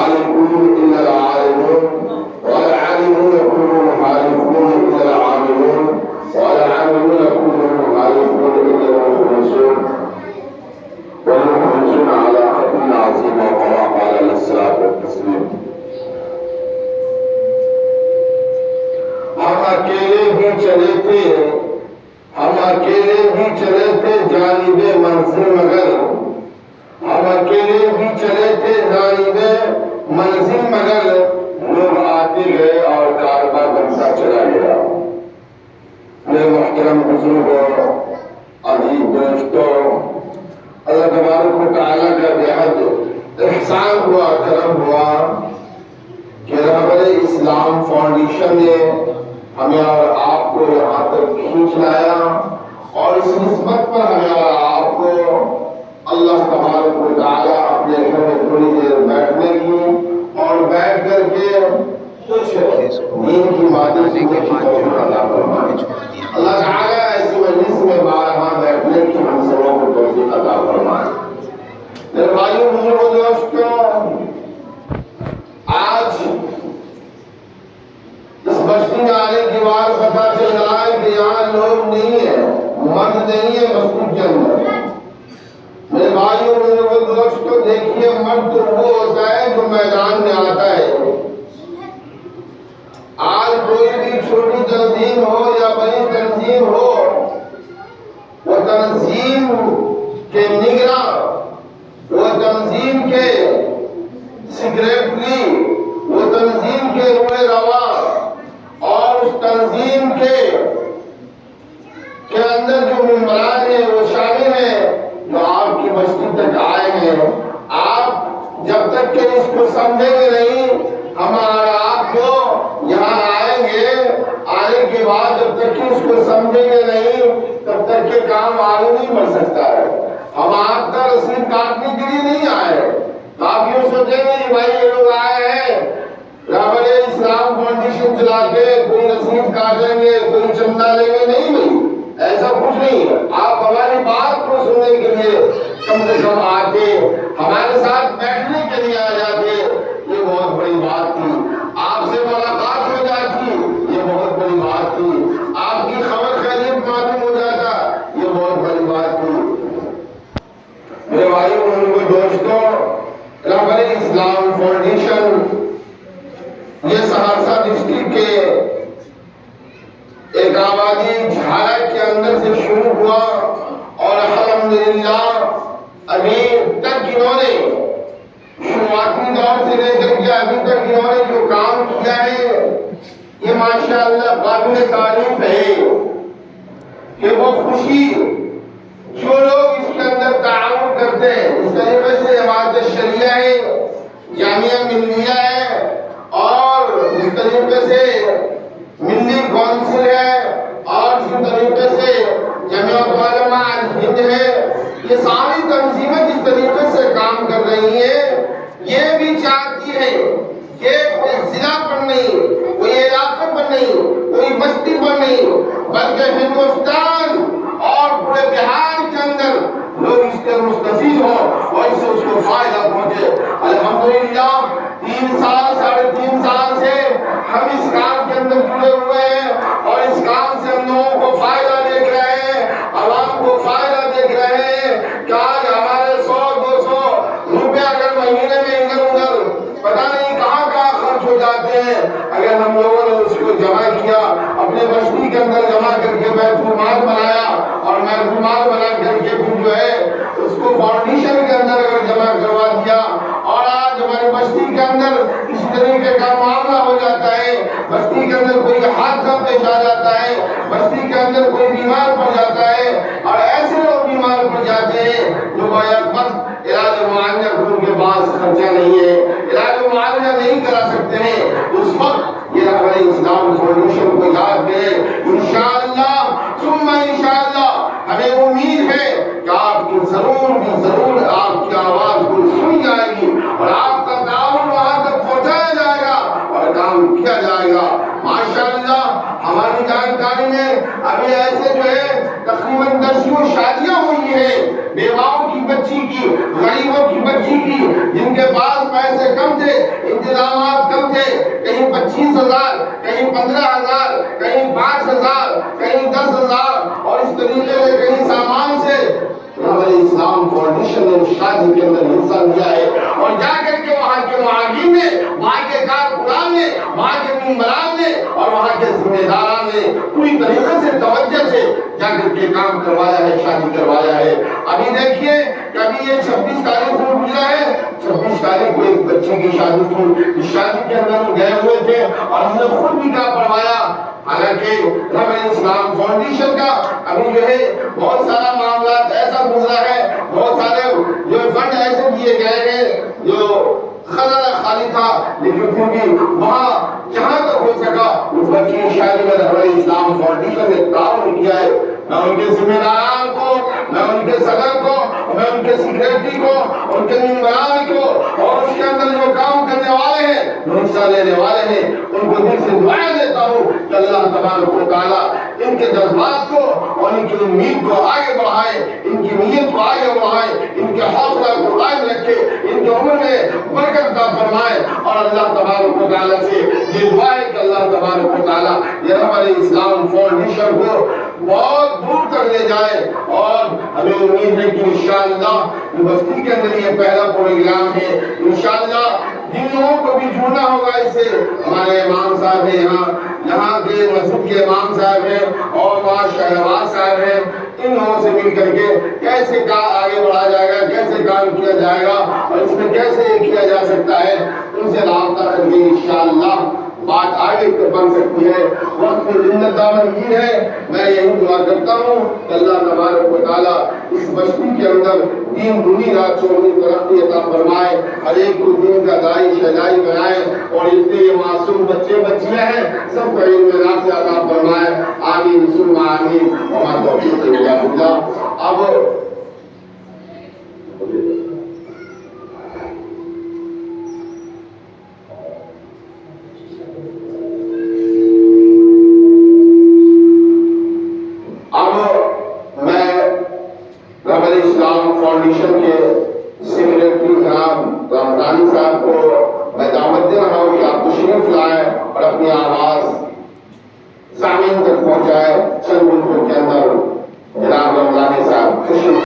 الخالقون إلا العالمون والعالمون كلهم خالقون إلا العاملون والعاملون كلهم خالقون إلا المخلصون والمخلصون على خطر عظيم وكما قال عليه الصلاة والتسليم. ہم اکیلے ہی چلے تھے جانب منزل مگر ہم اکیلے ہی چلے تھے جانب منزل مگر لوگ آتے گئے اور کارواں بنتا چلا گیا. میرے محترم بزرگوں، عزیز دوستوں، اللہ تبارک و تعالیٰ کا بےحد احسان ہوا، کرم ہوا کہ رہبر اسلام فاؤنڈیشن نے ہمیں اور آپ کو یہاں تک کھینچ لایا، اور اس نسبت پر ہمیں اور آپ کو اللہ تبارک و تعالیٰ اپنے گھر میں تھوڑی دیر بیٹھنے کی اور بیٹھ کر کے کچھ دین کی باتیں سیکھنے کی توفیق عطا فرمائے. اللہ تعالیٰ ایسی مجلس میں بارہا بیٹھنے کی ہم سبوں کو توفیق عطا فرمائے. میرے بھائیوں، بزرگوں، دوستوں، آج اس بستی میں آنے کے بعد پتا چل رہا ہے کہ یہاں لوگ نہیں ہیں، مرد نہیں ہے مسجد کے اندر. میرے بھائیوں، بزرگوں، دوستوں، دیکھیے مرد تو وہ ہوتا ہے جو میدان میں آتا ہے. آج کوئی بھی چھوٹی تنظیم ہو یا بڑی تنظیم ہو، وہ تنظیم کے نگراں، وہ تنظیم کے سیکریٹری، وہ تنظیم کے روئے رواں اور اس تنظیم کے اندر جو ممبران ہیں وہ شامل ہیں جو آپ کی بستی تک آئے ہیں. آپ جب تک کہ اس کو سمجھیں گے نہیں، ہمارا آپ کو یہاں آئیں گے، آنے کے بعد جب تک کہ اس کو سمجھیں گے نہیں تب تک کہ کام آگے نہیں بڑھ سکتا ہے. ہم آپ کا رسید کاٹنے کے لیے نہیں آئے. آپ یوں سوچیں گے کہ بھائی یہ لوگ آئے ہیں رہبر اسلام فاؤنڈیشن چلا کے کوئی رسید کاٹیں گے، کوئی چندہ لیں گے. نہیں بھائی، ایسا کچھ نہیں ہے. آپ ہماری بات کو سننے کے لیے کم سے کم آتے، ہمارے ساتھ بیٹھنے کے لیے آ جاتے، یہ بہت بڑی بات تھی. آپ سے ملاقات ہو جاتی، یہ بہت بڑی بات تھی. آپ کی خبر خیریت معلوم ہو جاتا، یہ بہت بڑی بات تھی. میرے بھائیوں، بزرگوں، دوستوں، رہبر اسلام فاؤنڈیشن یہ سہرسہ ڈسٹرکٹ کے ایک آبادی جھارا کے اندر سے شروع ہوا، اور الحمدللہ ابھی تک انہوں نے شروعاتی دور سے لے کر کے ابھی تک انہوں نے جو کام کیا ہے یہ ماشاءاللہ قابل تعریف ہے. کہ وہ خوشی جو لوگ اس کے اندر تعاون کرتے ہیں، اس طریقے سے جماعت شریعہ ہے، جامعہ ملیہ ہے، اور اس طریقے سے ملی کونسل ہے، اور اس طریقے سے جمعیت علماء ہند ہے، یہ ساری تنظیمیں جس طریقے سے کام کر رہی ہیں، یہ بھی چاہتی ہے کہ کوئی ضلع پر نہیں، کوئی علاقے پر نہیں، کوئی بستی پر نہیں، بلکہ ہندوستان اور پورے بہار کے اندر لوگ اس کے مستفید ہوں اور اس سے اس کو فائدہ پہنچے. الحمدللہ 3 سال 3.5 سال سے ہم اس کام کے اندر جڑے ہوئے ہیں، اور اس کام سے ہم لوگوں کو فائدہ دیکھ رہے ہیں، عوام کو فائدہ دیکھ رہے ہیں. کہ آج ہمارے 100-200 روپے اگر مہینے میں ادھر ادھر پتہ نہیں کہاں کہاں خرچ ہو جاتے ہیں، اگر ہم لوگوں نے اس کو جمع کیا، اپنے بستی کے اندر جمع کر کے بیت المال بنایا، اور بیت المال بنا کر کے پھر جو ہے اس کو فاؤنڈیشن کے اندر اگر جمع کروا دیا، اور آج ہماری بستی کے اندر اس طریقے کا معاملہ ہو جاتا ہے، بستی کے اندر کوئی حادثہ پیش آ جاتا ہے، بستی کے اندر کوئی بیمار پڑ جاتا ہے، اور ایسے لوگ بیمار پڑ جاتے ہیں جو باید وقت علاج معالجہ ان کے پاس خرچہ نہیں ہے، علاج معالجہ نہیں کرا سکتے ہیں، اس وقت یہ رہبر اسلام فاؤنڈیشن کو یاد کرے. انشاءاللہ ثم انشاءاللہ ہمیں امید ہے کہ آپ کی ضرور آپ کی آواز کو سنی جائے گی، اور آپ کا تعاون وہاں تک پہنچایا جائے گا اور کام کیا جائے گا. ماشاءاللہ ہماری جانکاری میں ابھی ایسے جو ہے تقریباً 10 شادیاں ہوئی ہیں، بیواؤں کی بچی کی، غریبوں کی بچی کی، جن کے پاس پیسے کم تھے، انتظامات کم تھے، کہیں 25,000، کہیں 15,000، کہیں 5,000، کہیں 10,000، اور اس طریقے سے کہیں سامان سے ہمارے اسلام فاؤنڈیشن نے شادی کے اندر حصہ لیا ہے، اور جا کر کے وہاں کے معاونین نے، وہاں کے کارکنان نے، وہاں کے ممبران نے اور وہاں کے ذمہ داران نے پوری طریقے سے توجہ سے جا کر کے کام کروایا ہے، شادی کروایا ہے۔ ابھی دیکھیے کہ ابھی یہ 26 تاریخ کو گزرا ہے، 26 تاریخ کو ایک بچے کی شادی تھی، اس شادی کے اندر ہم گئے ہوئے تھے اور ہم نے خود بھی نکاح پڑھوایا۔ حالانکہ ہمارے اسلام فاؤنڈیشن کا ابھی جو ہے بہت سارا معاملات ایسا گزرا ہے، بہت سارے جو فنڈ ایسے دیے گئے ہیں جو خزانہ خالی تھا، لیکن پھر بھی وہاں جہاں تک ہو سکا اس بچی کی شادی میں ہمارے اسلام فاؤنڈیشن نے تعاون کیا ہے۔ میں ان کے ذمہ داران کو، میں ان کے صدر کو، میں ان کے سیکریٹری کو، ان کے ممبران کو اور اس کے اندر جو کام کرنے والے ہیں، جو حصہ لینے والے ہیں، ان کو دل سے دعائیں دیتا ہوں کہ اللہ تبارک و تعالیٰ ان کے جذبات کو اور ان کی امید کو آگے بڑھائے، ان کی نیت کو آگے بڑھائے، ان کے حوصلہ کو قائم رکھے، ان کے عمر میں برکت عطا فرمائے، اور اللہ تبارک و تعالیٰ سے یہ دعا ہے کہ اللہ تبارک و تعالیٰ یہ ہمارے اسلام فاؤنڈیشن کو بہت دور تک لے جائے، اور ہمیں امید ہے کہ انشاءاللہ یونیورسٹی کے اندر یہ پہلا پروگرام ہے، انشاءاللہ جن لوگوں کو بھی جڑنا ہوگا اس سے، ہمارے امام صاحب ہیں یہاں کے مسجد کے امام صاحب ہیں اور وہاں شہباز صاحب ہیں، ان لوگوں سے مل کر کے کیسے آگے بڑھا جائے گا، کیسے کام کیا جائے گا اور اس میں کیسے یہ کیا جا سکتا ہے، ان سے رابطہ کر کے انشاءاللہ بات آگے بن سکتی ہے۔ وقت کی زندہ دامن یہ ہے، میں یہی دعا کرتا ہوں کہ اللہ تبارک و تعالیٰ اس بستی کے اندر دین دنی رات چوڑی ترقی عطا فرمائے، ہر ایک کو دین کا دائی شجائی بنائے، اور اتنے یہ معصوم بچے بچیاں ہیں سب کو علم نافع عطا فرمائے، آمین ثم آمین، وما توفیق الا باللہ۔ اب فاؤنڈیشن کے سیکریٹری جناب رمضانی صاحب کو میں دعوت دے رہا ہوں کہ آپ تشریف لائیں اور اپنی آواز سامعین تک پہنچائے۔ چند منٹوں کے اندر جناب رمضانی صاحب تشریف